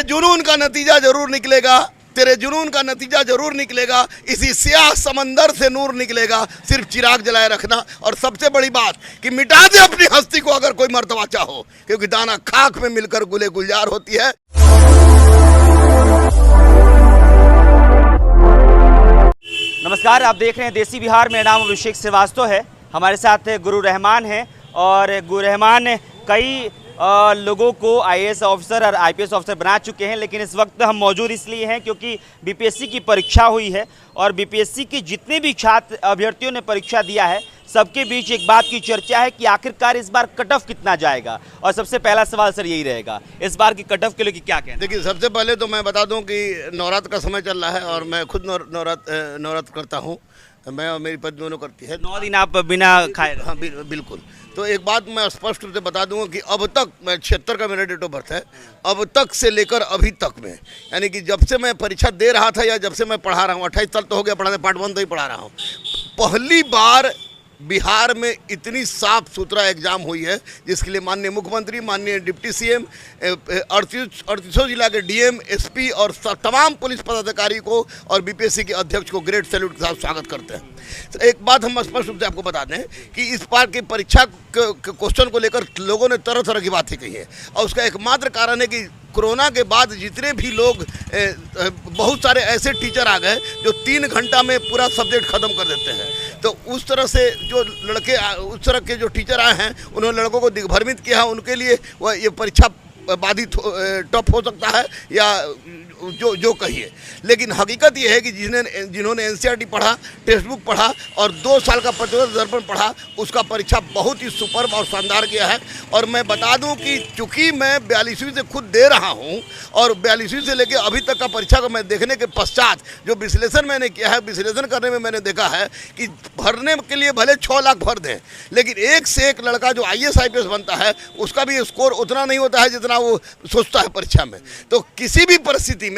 जुनून का नतीजा जरूर निकलेगा, तेरे जुनून का नतीजा जरूर निकलेगा। इसी स्याह समंदर से नूर निकलेगा, सिर्फ चिराग जलाए रखना। और सबसे बड़ी बात कि मिटा दे अपनी हस्ती को अगर कोई मर्तबा चाहो, क्योंकि दाना खाक में मिलकर गुले गुलजार होती है। नमस्कार, आप देख रहे हैं देसी बिहार। मेरा नाम अभिषेक श्रीवास्तव है। हमारे साथ गुरु रहमान हैं और गुरु रहमान कई लोगों को आईएएस ऑफिसर और आईपीएस ऑफिसर बना चुके हैं, लेकिन इस वक्त हम मौजूद इसलिए हैं क्योंकि बीपीएससी की परीक्षा हुई है और बीपीएससी के जितने भी छात्र अभ्यर्थियों ने परीक्षा दिया है, सबके बीच एक बात की चर्चा है कि आखिरकार इस बार कट ऑफ कितना जाएगा। और सबसे पहला सवाल सर यही रहेगा, इस बार की कट ऑफ के लिए क्या कहना? देखिए, सबसे पहले तो मैं बता दूं कि नवरात्र का समय चल रहा है और मैं खुद नवरात्र करता हूं। मैं और मेरी पत्नी दोनों करती है। 9 दिन आप बिना खाए? हाँ, बिल्कुल। तो एक बात मैं स्पष्ट रूप से बता दूंगा कि अब तक, मैं 76 का मेरा डेट ऑफ बर्थ है, अब तक से लेकर अभी तक में, यानी कि जब से मैं परीक्षा दे रहा था या जब से मैं पढ़ा रहा हूँ, 28 साल तो हो गया पढ़ाते, पार्ट 1 तो ही पढ़ा रहा हूँ, पहली बार बिहार में इतनी साफ सुथरा एग्जाम हुई है, जिसके लिए माननीय मुख्यमंत्री, माननीय डिप्टी सीएम, 38 जिला के डीएम, एसपी और तमाम पुलिस पदाधिकारी को और बीपीएससी के अध्यक्ष को ग्रेट सैल्यूट के साथ स्वागत करते हैं। तो एक बात हम स्पष्ट रूप से आपको बता दें कि इस बार की परीक्षा क्वेश्चन को लेकर लोगों ने तरह तरह की बातें कही है, और उसका एकमात्र कारण है कि कोरोना के बाद जितने भी लोग, बहुत सारे ऐसे टीचर आ गए जो 3 घंटा में पूरा सब्जेक्ट ख़त्म कर देते हैं। तो उस तरह से जो लड़के, उस तरह के जो टीचर आए हैं, उन्होंने लड़कों को दिग्भ्रमित किया। उनके लिए वह ये परीक्षा बाधित टफ हो सकता है या जो कहिए, लेकिन हकीकत ये है कि जिन्होंने एनसीईआरटी पढ़ा, टेक्स्ट बुक पढ़ा और 2 साल का प्रतिरोध दर्पण पढ़ा, उसका परीक्षा बहुत ही सुपर्ब और शानदार गया है। और मैं बता दूं कि चूंकि मैं 42वीं से खुद दे रहा हूं और 42वीं से लेकर अभी तक का परीक्षा को मैं देखने के पश्चात जो विश्लेषण मैंने किया है, विश्लेषण करने में मैंने देखा है कि भरने के लिए भले 6 लाख भर दें, लेकिन एक से एक लड़का जो आईएएस आईपीएस बनता है, उसका भी स्कोर उतना नहीं होता है जितना वो सोचता है परीक्षा में। तो किसी भी परिस्थिति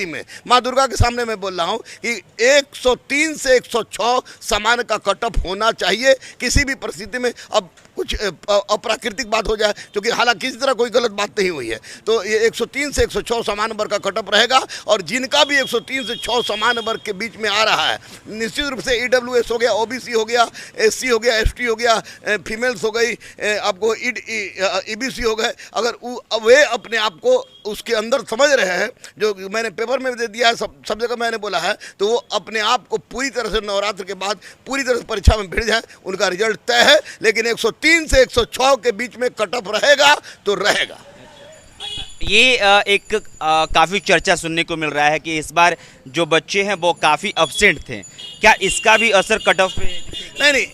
में माँ दुर्गा के सामने मैं बोल रहा हूँ कि 103 से 106 समान का कट ऑफ होना चाहिए किसी भी परिस्थिति में। अब कुछ अप्राकृतिक बात हो जाए, क्योंकि हालांकि किसी तरह कोई गलत बात नहीं हुई है, तो ये 103 से 106 समान नंबर का कट ऑफ रहेगा। और जिनका भी 103 से 6 समान नंबर के बीच में आ रहा है, निश्चित रूप से ईडब्ल्यूएस हो गया, ओबीसी हो गया, एससी हो गया, एसटी हो गया, फीमेल्स हो गई, आपको ईबीसी हो गए, अगर वे अपने आप को उसके अंदर समझ रहे हैं, जो मैंने पेपर में दे दिया है, सब जगह मैंने बोला है, तो वो अपने आप को पूरी तरह से नवरात्र के बाद पूरी तरह से परीक्षा में भिड़ जाए, उनका रिजल्ट तय है। लेकिन 103 से 106 के बीच में कट ऑफ रहेगा तो रहेगा। ये एक काफ़ी चर्चा सुनने को मिल रहा है कि इस बार जो बच्चे हैं वो काफ़ी एब्सेंट थे, क्या इसका भी असर कट ऑफ पे? नहीं,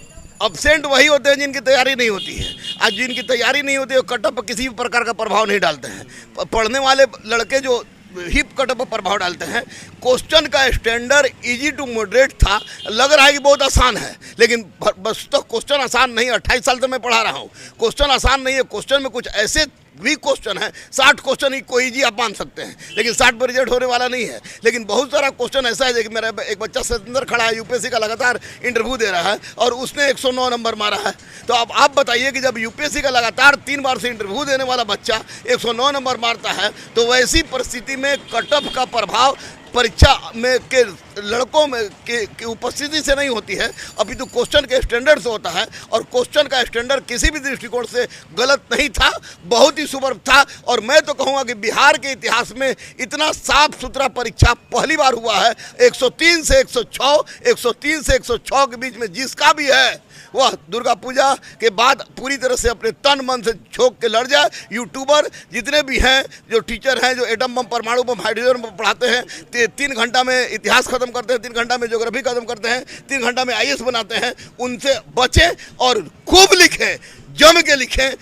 अब्सेंट वही होते हैं जिनकी तैयारी नहीं होती है। आज जिनकी तैयारी नहीं होती है, कट ऑफ पर किसी भी प्रकार का प्रभाव नहीं डालते हैं। पढ़ने वाले लड़के जो हिप कट ऑफ पर प्रभाव डालते हैं। क्वेश्चन का स्टैंडर्ड इजी टू मॉडरेट था, लग रहा है कि बहुत आसान है, लेकिन बस तो क्वेश्चन आसान नहीं। 28 साल से मैं पढ़ा रहा हूँ, क्वेश्चन आसान नहीं है। क्वेश्चन में कुछ ऐसे भी क्वेश्चन है, 60 क्वेश्चन ही कोई जी आप मान सकते हैं, लेकिन 60 पर रिजल्ट होने वाला नहीं है। लेकिन बहुत सारा क्वेश्चन ऐसा है कि मेरा एक बच्चा सतेंद्र खड़ा है, यूपीएससी का लगातार इंटरव्यू दे रहा है और उसने 109 नंबर मारा है। तो अब आप बताइए कि जब यूपीएससी का लगातार 3 बार से इंटरव्यू देने वाला बच्चा 109 नंबर मारता है, तो वैसी परिस्थिति में कट ऑफ का प्रभाव परीक्षा में के लड़कों में की उपस्थिति से नहीं होती है, अभी तो क्वेश्चन के स्टैंडर्ड से होता है। और क्वेश्चन का स्टैंडर्ड किसी भी दृष्टिकोण से गलत नहीं था, बहुत ही सुपर्ब था। और मैं तो कहूँगा कि बिहार के इतिहास में इतना साफ सुथरा परीक्षा पहली बार हुआ है। 103 से 106 के बीच में जिसका भी है, वह दुर्गा पूजा के बाद पूरी तरह से अपने तन मन से झोंक के लड़ जाए। यूट्यूबर जितने भी हैं, जो टीचर हैं, जो एटम बम, परमाणु बम, हाइड्रोजन बम पढ़ाते हैं, 3 घंटा में इतिहास खत्म करते हैं, 3 घंटा में ज्योग्राफी खत्म करते हैं, 3 घंटा में आईएएस बनाते हैं, उनसे बचें और खूब लिखें, जम के लिखें,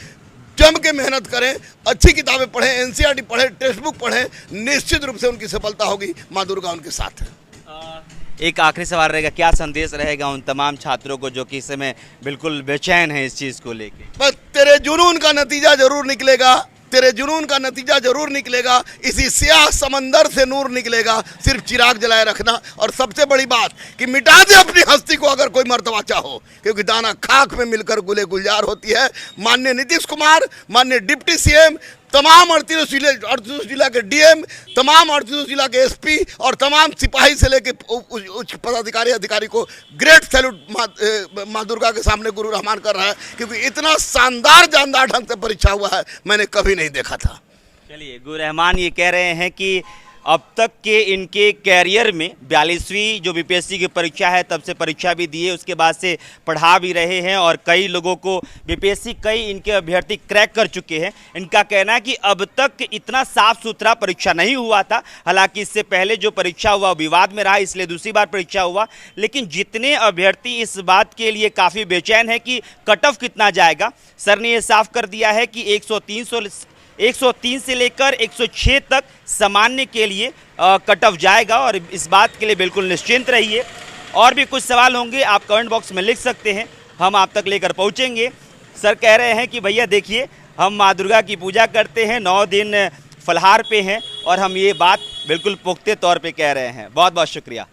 जम के मेहनत करें, अच्छी किताबें पढ़ें, एनसीईआरटी पढ़ें, टेक्स्ट बुक पढ़ें, निश्चित रूप से उनकी सफलता होगी। माँ दुर्गा उनके साथ है। एक आखिरी सवाल रहेगा, क्या संदेश रहेगा उन तमाम छात्रों को जो कि इस समय बिल्कुल बेचैन है इस चीज़ को लेके? बस तेरे जुनून का नतीजा जरूर निकलेगा, तेरे जुनून का नतीजा जरूर निकलेगा। इसी स्याह समंदर से नूर निकलेगा, सिर्फ चिराग जलाए रखना। और सबसे बड़ी बात कि मिटा दे अपनी हस्ती को अगर कोई मर्तबा चाहो, क्योंकि दाना खाक में मिलकर गुले गुलजार होती है। माननीय नीतीश कुमार, माननीय डिप्टी सीएम, तमाम 38 जिला के डीएम, तमाम 38 जिला के एसपी और तमाम सिपाही से लेके उच्च पदाधिकारी अधिकारी को ग्रेट सैल्यूट माँ दुर्गा के सामने गुरु रहमान कर रहा है, क्योंकि इतना शानदार जानदार ढंग से परीक्षा हुआ है मैंने कभी नहीं देखा था। चलिए, गुरु रहमान ये कह रहे हैं कि अब तक के इनके कैरियर में 42वीं जो बीपीएससी की परीक्षा है तब से परीक्षा भी दिए, उसके बाद से पढ़ा भी रहे हैं और कई लोगों को बीपीएससी कई इनके अभ्यर्थी क्रैक कर चुके हैं। इनका कहना है कि अब तक इतना साफ सुथरा परीक्षा नहीं हुआ था। हालांकि इससे पहले जो परीक्षा हुआ विवाद में रहा, इसलिए दूसरी बार परीक्षा हुआ, लेकिन जितने अभ्यर्थी इस बात के लिए काफ़ी बेचैन है कि कट ऑफ कितना जाएगा, सर ने ये साफ कर दिया है कि 103 से लेकर 106 तक सामान्य के लिए कट ऑफ जाएगा और इस बात के लिए बिल्कुल निश्चिंत रहिए। और भी कुछ सवाल होंगे आप कमेंट बॉक्स में लिख सकते हैं, हम आप तक लेकर पहुंचेंगे। सर कह रहे हैं कि भैया देखिए, हम माँ दुर्गा की पूजा करते हैं, 9 दिन फलहार पे हैं और हम ये बात बिल्कुल पुख्ते तौर पे कह रहे हैं। बहुत बहुत शुक्रिया।